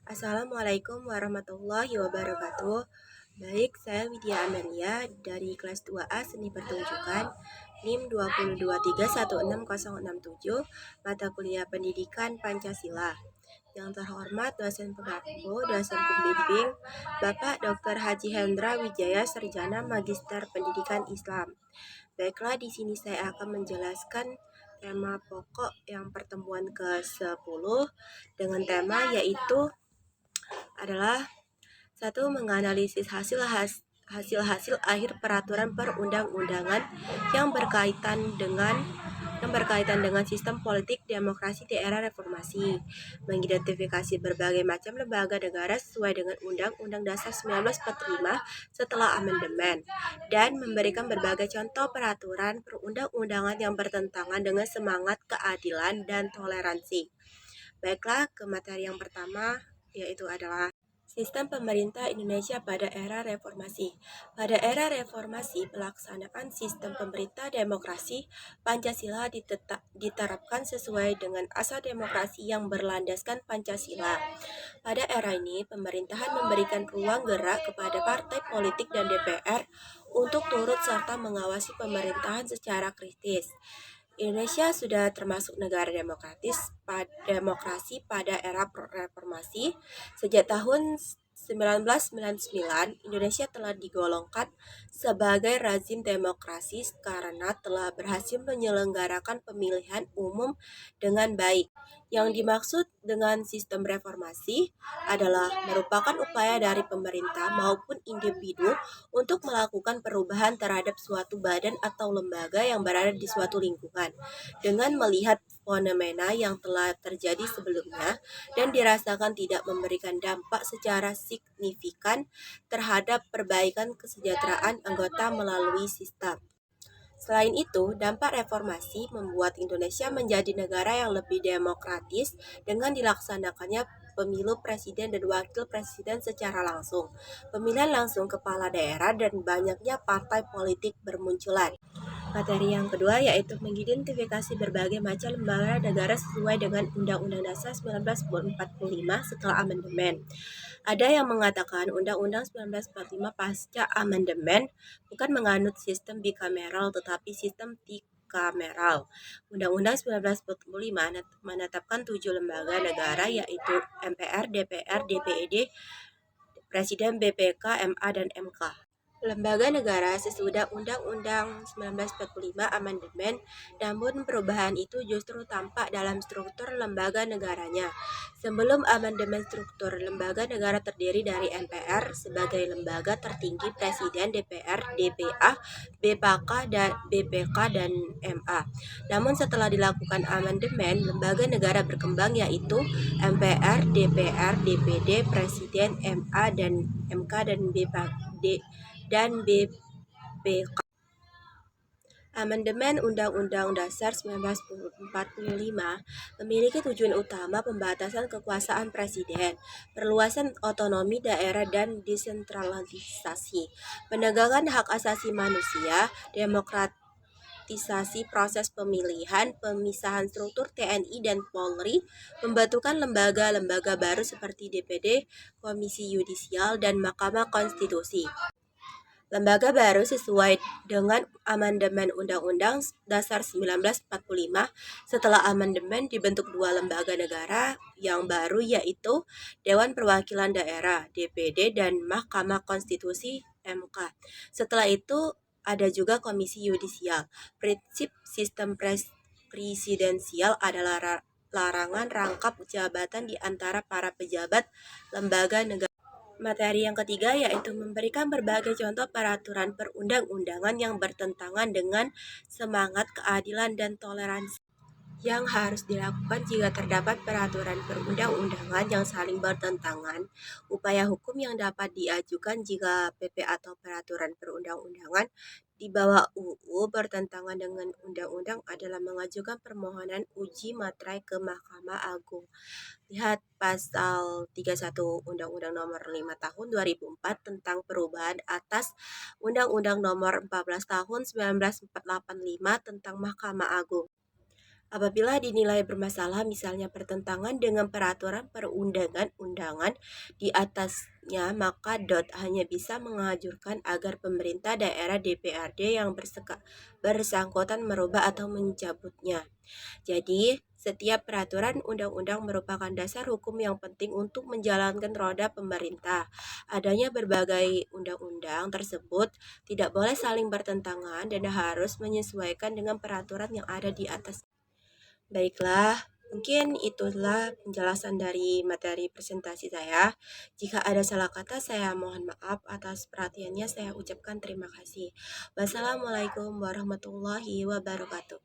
Assalamualaikum warahmatullahi wabarakatuh. Baik, saya Widya Amelia dari kelas 2A Seni Pertunjukan NIM 222316067, mata kuliah Pendidikan Pancasila. Yang terhormat dosen pengampu, dosen pembimbing, Bapak Dr. Haji Hendra Wijaya Sarjana Magister Pendidikan Islam. Baiklah, di sini saya akan menjelaskan tema pokok yang pertemuan ke-10 dengan tema yaitu adalah satu, menganalisis hasil-hasil akhir peraturan perundang-undangan yang berkaitan dengan sistem politik demokrasi di era reformasi, mengidentifikasi berbagai macam lembaga negara sesuai dengan Undang-Undang Dasar 1945 setelah amandemen, dan memberikan berbagai contoh peraturan perundang-undangan yang bertentangan dengan semangat keadilan dan toleransi. Baiklah, ke materi yang pertama, yaitu adalah sistem pemerintah Indonesia pada era reformasi. Pada era reformasi, pelaksanaan sistem pemerintah demokrasi Pancasila diterapkan sesuai dengan asas demokrasi yang berlandaskan Pancasila. Pada era ini, pemerintahan memberikan ruang gerak kepada partai politik dan DPR untuk turut serta mengawasi pemerintahan secara kritis. Indonesia sudah termasuk negara demokrasi pada era reformasi. Sejak tahun 1999, Indonesia telah digolongkan sebagai rezim demokrasi karena telah berhasil menyelenggarakan pemilihan umum dengan baik. Yang dimaksud dengan sistem reformasi adalah merupakan upaya dari pemerintah maupun individu untuk melakukan perubahan terhadap suatu badan atau lembaga yang berada di suatu lingkungan dengan melihat fenomena yang telah terjadi sebelumnya dan dirasakan tidak memberikan dampak secara signifikan terhadap perbaikan kesejahteraan anggota melalui sistem. Selain itu, dampak reformasi membuat Indonesia menjadi negara yang lebih demokratis dengan dilaksanakannya pemilu presiden dan wakil presiden secara langsung, pemilihan langsung kepala daerah, dan banyaknya partai politik bermunculan. Materi yang kedua yaitu mengidentifikasi berbagai macam lembaga negara sesuai dengan Undang-Undang Dasar 1945 setelah amandemen. Ada yang mengatakan Undang-Undang 1945 pasca amandemen bukan menganut sistem bikameral tetapi sistem trikameral. Undang-Undang 1945 menetapkan 7 lembaga negara yaitu MPR, DPR, DPRD, Presiden, BPK, MA, dan MK. Lembaga negara sesudah Undang-Undang 1945 amandemen, namun perubahan itu justru tampak dalam struktur lembaga negaranya. Sebelum amandemen, struktur lembaga negara terdiri dari MPR sebagai lembaga tertinggi, Presiden, DPR, DPA, BPK, dan MA. Namun setelah dilakukan amandemen, lembaga negara berkembang yaitu MPR, DPR, DPD, Presiden, MA, dan MK, dan BPK. Amandemen Undang-Undang Dasar 1945 memiliki tujuan utama pembatasan kekuasaan presiden, perluasan otonomi daerah dan desentralisasi, penegakan hak asasi manusia, demokratisasi proses pemilihan, pemisahan struktur TNI dan Polri, pembentukan lembaga-lembaga baru seperti DPD, Komisi Yudisial, dan Mahkamah Konstitusi. Lembaga baru sesuai dengan amandemen Undang-Undang Dasar 1945. Setelah amandemen dibentuk dua lembaga negara yang baru yaitu Dewan Perwakilan Daerah (DPD) dan Mahkamah Konstitusi (MK). Setelah itu ada juga Komisi Yudisial. Prinsip sistem presidensial adalah larangan rangkap jabatan di antara para pejabat lembaga negara. Materi yang ketiga yaitu memberikan berbagai contoh peraturan perundang-undangan yang bertentangan dengan semangat keadilan dan toleransi yang harus dilakukan jika terdapat peraturan perundang-undangan yang saling bertentangan. Upaya hukum yang dapat diajukan jika PP atau peraturan perundang-undangan di bawah UU bertentangan dengan undang-undang adalah mengajukan permohonan uji materai ke Mahkamah Agung. Lihat pasal 31 Undang-Undang Nomor 5 Tahun 2004 tentang perubahan atas Undang-Undang Nomor 14 Tahun 1945 tentang Mahkamah Agung. Apabila dinilai bermasalah, misalnya bertentangan dengan peraturan perundangan-undangan di atasnya, maka hanya bisa menganjurkan agar pemerintah daerah DPRD yang bersangkutan merubah atau mencabutnya. Jadi, setiap peraturan undang-undang merupakan dasar hukum yang penting untuk menjalankan roda pemerintah. Adanya berbagai undang-undang tersebut tidak boleh saling bertentangan dan harus menyesuaikan dengan peraturan yang ada di atas. Baiklah, mungkin itulah penjelasan dari materi presentasi saya. Jika ada salah kata, saya mohon maaf atas perhatiannya. Saya ucapkan terima kasih. Wassalamualaikum warahmatullahi wabarakatuh.